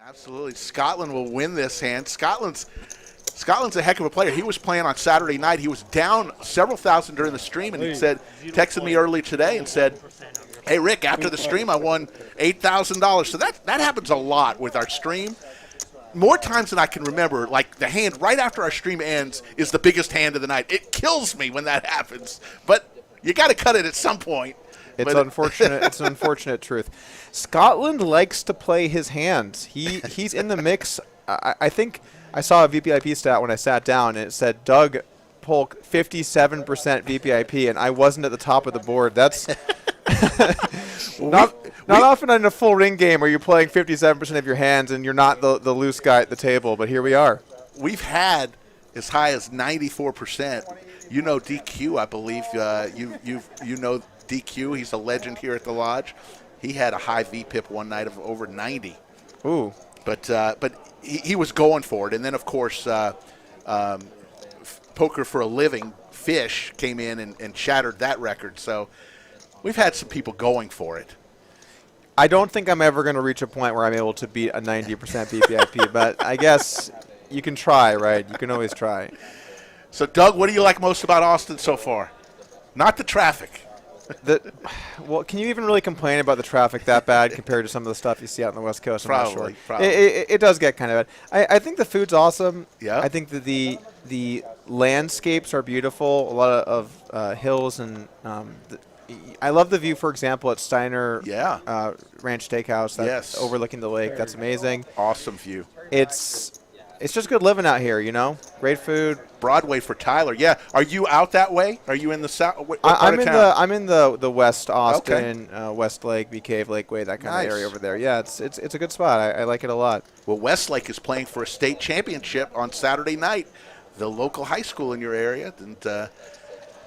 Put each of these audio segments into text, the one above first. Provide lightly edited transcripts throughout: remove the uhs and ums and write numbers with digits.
Absolutely. Scotland will win this hand. Scotland's a heck of a player. He was playing on Saturday night. He was down several thousand during the stream, and he texted me early today and said, hey, Rick, after the stream I won $8,000. So that happens a lot with our stream. More times than I can remember, like the hand right after our stream ends is the biggest hand of the night. It kills me when that happens, but you got to cut it at some point. It's unfortunate. It's an unfortunate truth. Scotland likes to play his hands. He's in the mix. I think I saw a VPIP stat when I sat down, and it said Doug Polk 57% VPIP, and I wasn't at the top of the board. That's not often in a full ring game are you playing 57% of your hands and you're not the loose guy at the table, but here we are. We've had as high as 94%. You know DQ, I believe. You know DQ. He's a legend here at the Lodge. He had a high VPIP one night of over 90. Ooh. But he was going for it. And then, of course, Poker for a Living, Fish, came in and shattered that record. So we've had some people going for it. I don't think I'm ever going to reach a point where I'm able to beat a 90% VPIP, but I guess you can try, right? You can always try. So, Doug, what do you like most about Austin so far? Not the traffic. Well, can you even really complain about the traffic that bad compared to some of the stuff you see out on the West Coast? I'm not sure. Probably. It does get kind of bad. I think the food's awesome. Yeah. I think that the landscapes are beautiful. A lot of hills and I love the view, for example, at Steiner Ranch Steakhouse. That's overlooking the lake. That's amazing. Awesome view. It's just good living out here, you know. Great food. Broadway for Tyler. Yeah. Are you out that way? Are you in the south? I'm in the West Austin, Westlake, Bee Cave, Lakeway, that kind of area over there. Yeah, it's a good spot. I like it a lot. Well, Westlake is playing for a state championship on Saturday night. The local high school in your area. And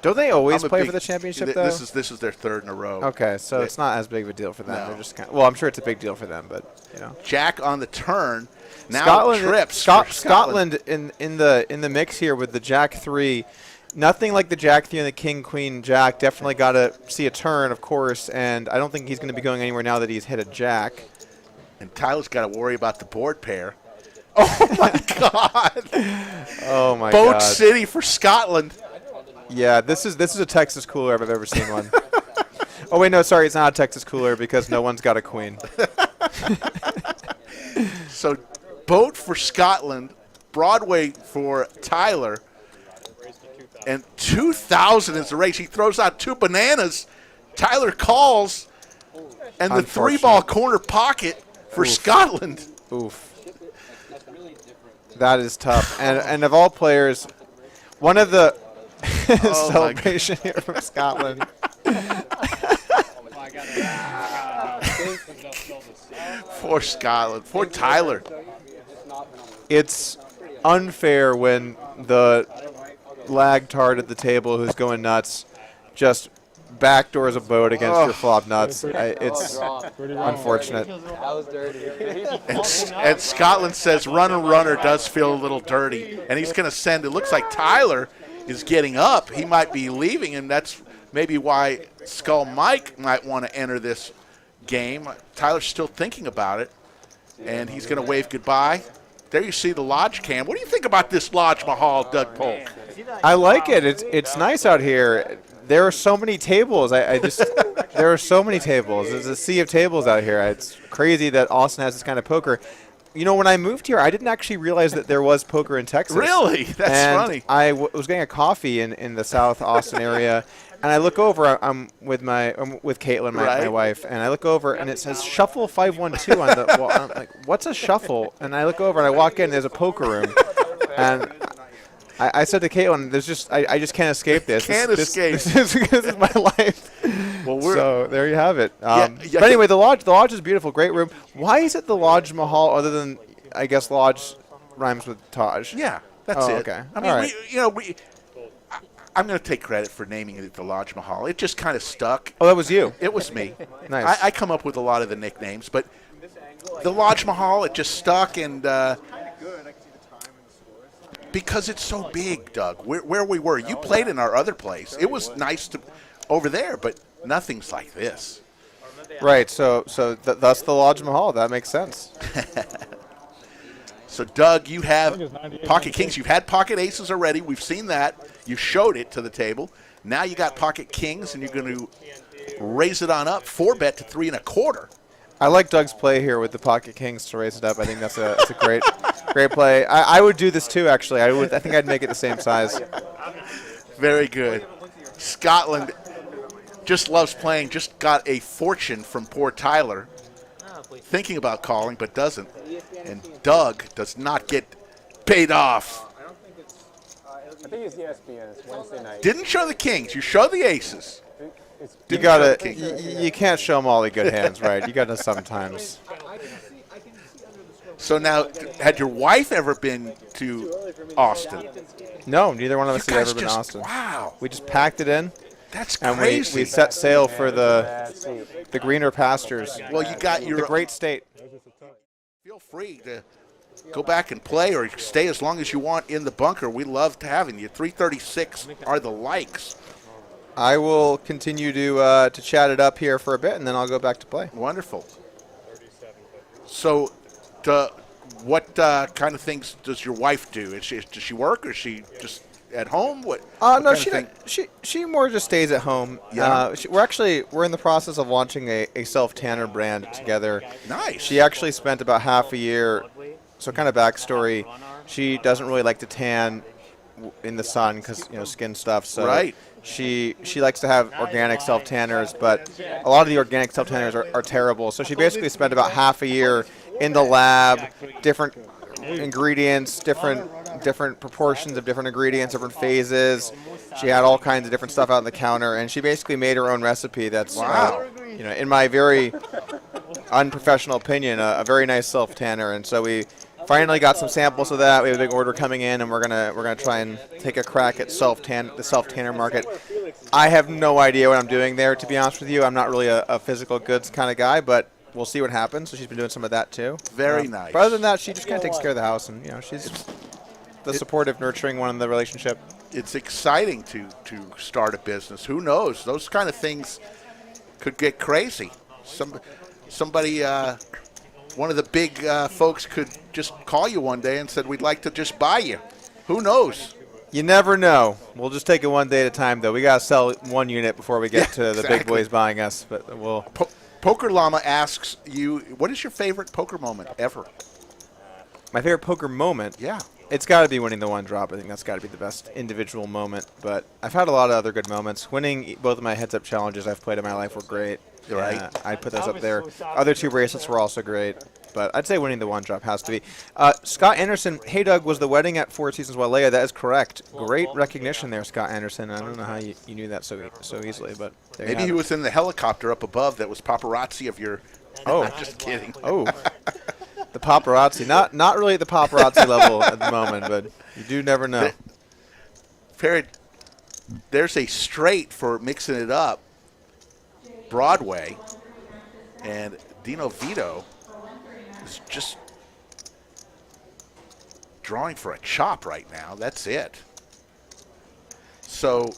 don't they always play for the championship though? This is their third in a row. Okay, so it's not as big of a deal for them. No. They're just well, I'm sure it's a big deal for them, but you know. Jack on the turn. Now Scotland in the mix here with the Jack 3. Nothing like the Jack 3 and the King Queen Jack. Definitely got to see a turn, of course, and I don't think he's going to be going anywhere now that he's hit a Jack. And Tyler's got to worry about the board pair. Oh my God! Oh my God! Boat City for Scotland. Yeah, this is a Texas cooler if I've ever seen one. Oh wait, no, sorry, it's not a Texas cooler because no one's got a queen. So, boat for Scotland, Broadway for Tyler, and 2,000 is the race. He throws out two bananas. Tyler calls, and the 3-ball corner pocket for Scotland. Oof. That is tough. And of all players, one of the celebration here from Scotland. For Scotland, for Tyler. It's unfair when the lagtard at the table who's going nuts just backdoors a boat against your flop nuts. It's unfortunate. And Scotland says runner does feel a little dirty. And he's going to send, it looks like Tyler is getting up. He might be leaving, and that's maybe why Skull Mike might want to enter this game. Tyler's still thinking about it, and he's going to wave goodbye. There you see the Lodge cam. What do you think about this Lodge Mahal, Doug Polk? I like it. It's nice out here. There are so many tables. There are so many tables. There's a sea of tables out here. It's crazy that Austin has this kind of poker. You know, when I moved here, I didn't actually realize that there was poker in Texas. Really? That's funny. I was getting a coffee in the South Austin area, and I look over. I'm with Caitlin, my wife, and I look over, and it says Shuffle 512 on the wall. I'm like, what's a shuffle? And I look over, and I walk in. There's a poker room, and I said to Caitlin, I just can't escape this. This is my life. Well, so there you have it. But anyway, the lodge is beautiful, great room. Why is it the Lodge Mahal other than, I guess, Lodge rhymes with Taj? Yeah, that's it. Okay. I mean, I'm going to take credit for naming it the Lodge Mahal. It just kind of stuck. Oh, that was you. It was me. Nice. I come up with a lot of the nicknames, but the Lodge Mahal, it just stuck, and because it's so big, Doug, where we were. You played in our other place. It was nice over there, but nothing's like this. Right, so thus the Lodge Mahal. That makes sense. So, Doug, you have pocket kings. You've had pocket aces already. We've seen that. You showed it to the table. Now you got pocket kings, and you're going to raise it on up, 4-bet to 3 1/4. I like Doug's play here with the pocket kings to raise it up. I think that's a great play. I would do this too, actually. I think I'd make it the same size. Very good. Scotland just loves playing. Just got a fortune from poor Tyler, thinking about calling but doesn't. And Doug does not get paid off. I think it's ESPN. It's Wednesday night. Didn't show the kings. You show the aces. You gotta. You can't show them all the good hands, right? You gotta sometimes. So now, had your wife ever been to Austin? No, neither one of us You had guys ever been to Austin. Wow, We just packed it in, that's and crazy. we set sail for the greener pastures. Well, you got your The great state. Feel free to go back and play or stay as long as you want in the bunker. We love having you. 336 are the likes. I will continue to chat it up here for a bit, and then I'll go back to play. Wonderful. So, what kind of things does your wife do? Does she work, or is she just at home? What No, kind of thing? she more just stays at home. Yeah. We're in the process of launching a self tanner brand together. Nice. She actually spent about half a year. So kind of backstory, she doesn't really like to tan in the sun because skin stuff. So Right. She likes to have organic self tanners, but a lot of the organic self tanners are terrible. So she basically spent about half a year in the lab, different ingredients, different proportions of different ingredients, different phases. She had all kinds of different stuff out on the counter, and she basically made her own recipe. That's Wow. In my very unprofessional opinion, a very nice self tanner. And so we finally got some samples of that. We have a big order coming in, and we're gonna try and take a crack at the self tanner market. I have no idea what I'm doing there, to be honest with you. I'm not really a physical goods kind of guy, but we'll see what happens. So she's been doing some of that too. Very nice. But other than that, she just kind of takes care of the house, and she's the supportive, nurturing one in the relationship. It's exciting to start a business. Who knows? Those kind of things could get crazy. Somebody, one of the big folks could just call you one day and said, "We'd like to just buy you." Who knows? You never know. We'll just take it one day at a time, though. We got to sell one unit before we get to the big boys buying us. But we'll. Poker Llama asks you, what is your favorite poker moment ever? My favorite poker moment? Yeah. It's got to be winning the one drop. I think that's got to be the best individual moment. But I've had a lot of other good moments. Winning both of my heads-up challenges I've played in my life were great. Right. I'd put those up there. Other two bracelets were also great. But I'd say winning the one drop has to be. Scott Anderson, hey, Doug, was the wedding at Four Seasons Wailea? That is correct. Great recognition there, Scott Anderson. I don't know how you knew that so easily, but there you Maybe have he it. was in the helicopter up above that was paparazzi of your. Oh. I'm just kidding. Oh, the paparazzi. Not really at the paparazzi level at the moment, but you do never know. Perry, there's a straight for Mixing It Up, Broadway, and Dino Vito is just drawing for a chop right now. That's it. So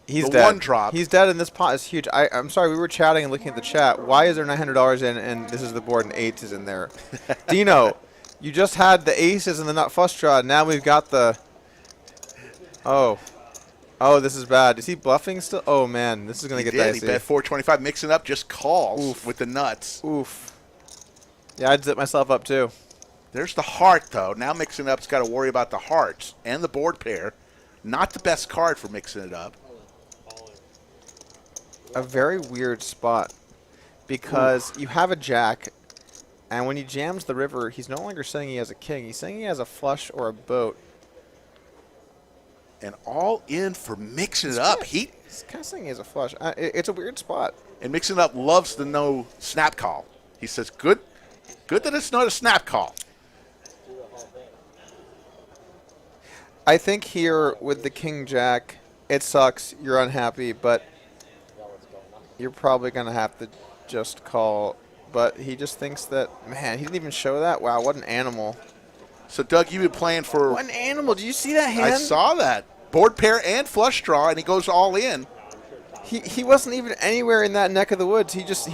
He's the dead. one drop. He's dead, and this pot is huge. I'm sorry, we were chatting and looking at the chat. Why is there $900 in, and this is the board, and eights is in there? Dino, you just had the aces and the nut flush draw. Now we've got the. Oh, this is bad. Is he bluffing still? Oh man, this is gonna get dicey. He bet 425. Mixing Up just calls with the nuts. Oof. Yeah, I'd zip myself up too. There's the heart though. Now Mixing Up's got to worry about the hearts and the board pair. Not the best card for Mixing It Up. A very weird spot because you have a jack, and when he jams the river, he's no longer saying he has a king. He's saying he has a flush or a boat. And all in for Mixing It Up. He's kind of saying he has a flush. It's a weird spot. And Mixing It Up loves the no snap call. He says, good that it's not a snap call. I think here with the king jack, it sucks. You're unhappy, but you're probably going to have to just call. But he just thinks that, man, he didn't even show that. Wow, what an animal. So, Doug, you've been playing for... What an animal. Did you see that hand? I saw that. Board pair and flush draw, and he goes all in. He wasn't even anywhere in that neck of the woods. He just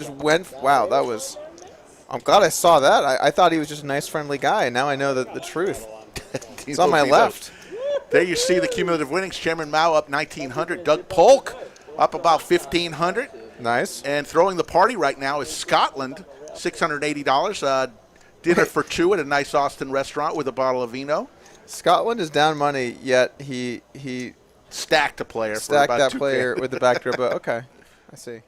went. Wow, that was I'm glad I saw that. I thought he was just a nice, friendly guy, and now I know the truth. It's on my left. There you see the cumulative winnings. Chairman Mao up 1,900. Doug Polk up about 1,500. Nice. And throwing the party right now is Scotland, $680. Dinner for two at a nice Austin restaurant with a bottle of vino. Scotland is down money, yet he stacked a player. Stacked for about that player with the backdoor, but okay, I see.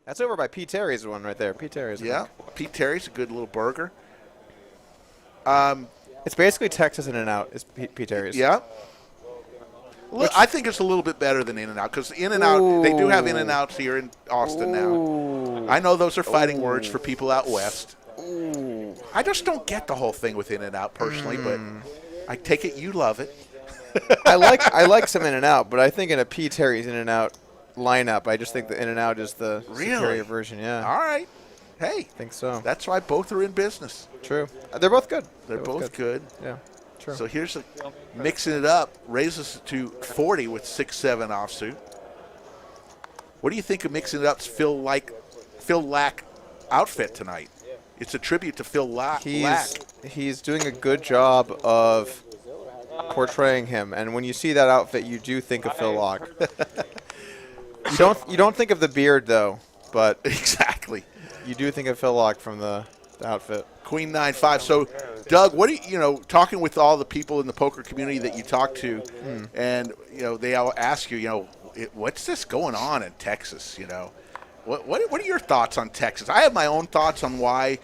That's over by Pete Terry's one right there. Pete Terry's. Yeah, Pete Terry's a good little burger. It's basically Texas In-N-Out. Is Pete Terry's. Yeah. Look, I think it's a little bit better than In-N-Out because In-N-Out, they do have In-N-Outs here in Austin now. I know those are fighting words for people out west. I just don't get the whole thing with In-N-Out personally, but I take it you love it. I like some In-N-Out, but I think in a Pete Terry's In-N-Out lineup, I just think the In-N-Out is the superior version. Yeah. All right. Hey. I think so. That's why both are in business. True. They're both good. They're both good. Yeah. True. So here's mixing it up, raises it to 40 with 6-7 offsuit. What do you think of mixing it up's Phil Lack outfit tonight? It's a tribute to Phil Lack. He's doing a good job of portraying him, and when you see that outfit, you do think of Phil Lack. You don't think of the beard though, but exactly. You do think of Phil Lack from the outfit. Queen 9-5. So, Doug, what do talking with all the people in the poker community that you talk to, and they all ask you, what's this going on in Texas? What are your thoughts on Texas? I have my own thoughts on why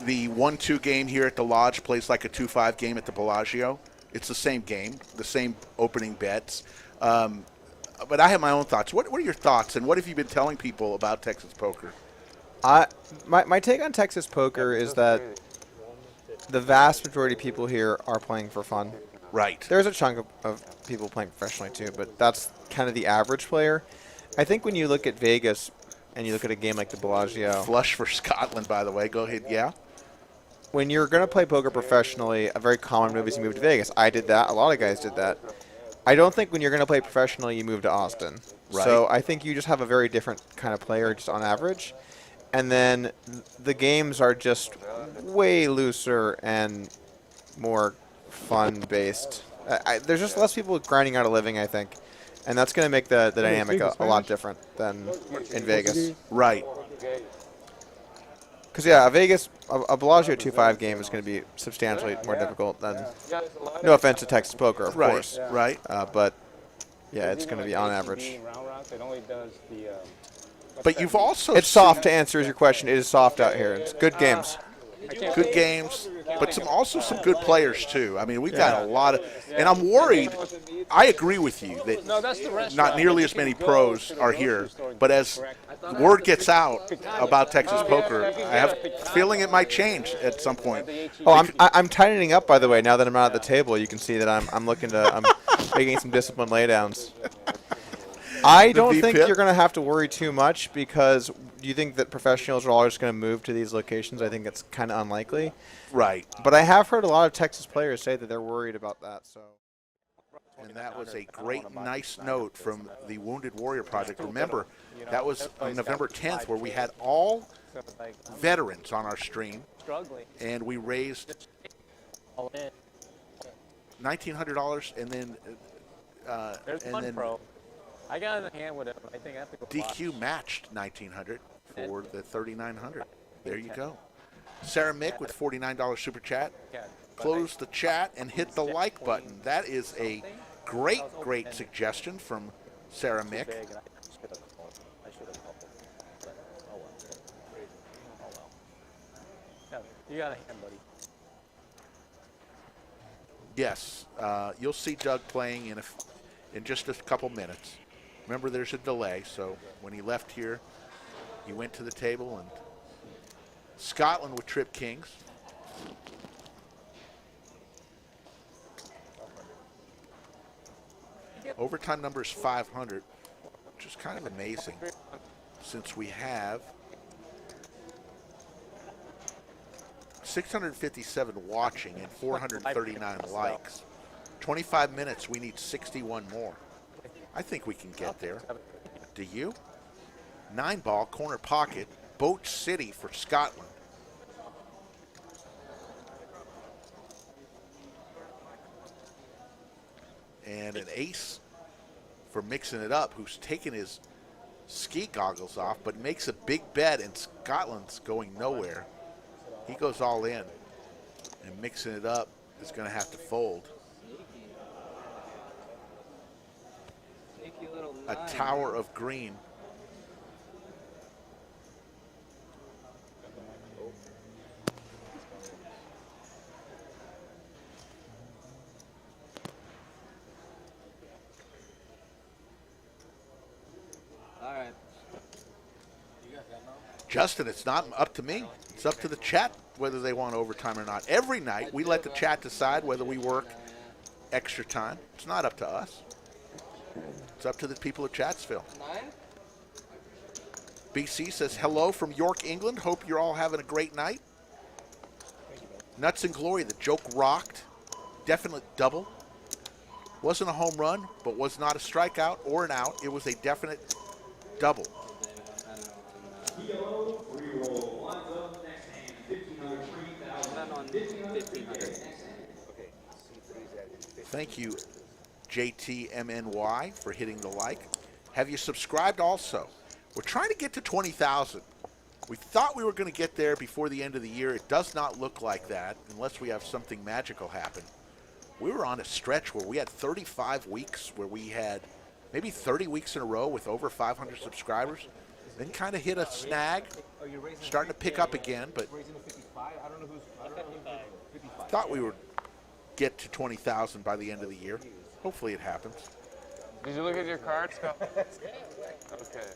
the 1-2 game here at the Lodge plays like a 2-5 game at the Bellagio. It's the same game, the same opening bets. But I have my own thoughts. What are your thoughts, and what have you been telling people about Texas poker? My take on Texas poker is that the vast majority of people here are playing for fun. Right. There's a chunk of people playing professionally too, but that's kind of the average player. I think when you look at Vegas and you look at a game like the Bellagio. Flush for Scotland, by the way. Go ahead, yeah. When you're going to play poker professionally, a very common move is you move to Vegas. I did that. A lot of guys did that. I don't think when you're going to play professionally, you move to Austin. Right. So I think you just have a very different kind of player just on average. And then the games are just way looser and more fun-based. There's just less people grinding out a living, I think. And that's going to make the dynamic a lot different than in Vegas. Right. Because, yeah, a Bellagio 2-5 game is going to be substantially more difficult than, no offense to Texas poker, of course. Right. But, yeah, it's going to be on average. But you've also It's soft to answer your question. It is soft out here. It's good games. Good games, but also some good players, too. I mean, we've got a lot of – and I'm worried – I agree with you that not nearly as many pros are here. But as word gets out about Texas poker, I have a feeling it might change at some point. Oh, I'm tightening up, by the way. Now that I'm out at the table, you can see that I'm making some disciplined laydowns. I don't think you're going to have to worry too much because do you think that professionals are all just going to move to these locations? I think it's kind of unlikely. Right. But I have heard a lot of Texas players say that they're worried about that. So. And that was a great, nice note from the Wounded Warrior Project. Remember, that was on November 10th where we had all veterans on our stream, and we raised $1,900, and then I got in the hand with it. I think I have to go DQ matched 1,900 for the 3,900. There you go. Sarah Mick with $49 super chat. Close the chat and hit the like button. That is a great suggestion from Sarah Mick. You got a hand, buddy. Yes, you'll see Doug playing in just a couple minutes. Remember, there's a delay, so when he left here, he went to the table, and Scotland with trip kings. Overtime number is 500, which is kind of amazing since we have 657 watching and 439 likes. 25 minutes, we need 61 more. I think we can get there. Do you? 9-ball, corner pocket, Boat City for Scotland. And an ace for Mixing It Up, who's taken his ski goggles off, but makes a big bet, and Scotland's going nowhere. He goes all in, and Mixing It Up is going to have to fold. A tower of green. All right. Justin, it's not up to me. It's up to the chat whether they want overtime or not. Every night, we let the chat decide whether we work extra time. It's not up to us. It's up to the people of Chatsville. 9? BC says, hello from York, England. Hope you're all having a great night. Nuts and Glory, the joke rocked. Definite double. Wasn't a home run, but was not a strikeout or an out. It was a definite double. Thank you, JTMNY, for hitting the like. Have you subscribed also? We're trying to get to 20,000. We thought we were going to get there before the end of the year. It does not look like that unless we have something magical happen. We were on a stretch where we had 35 weeks where we had maybe 30 weeks in a row with over 500 subscribers. Then kind of hit a snag, starting to pick up again, but thought we would get to 20,000 by the end of the year. Hopefully it happens. Did you look at your cards? Okay.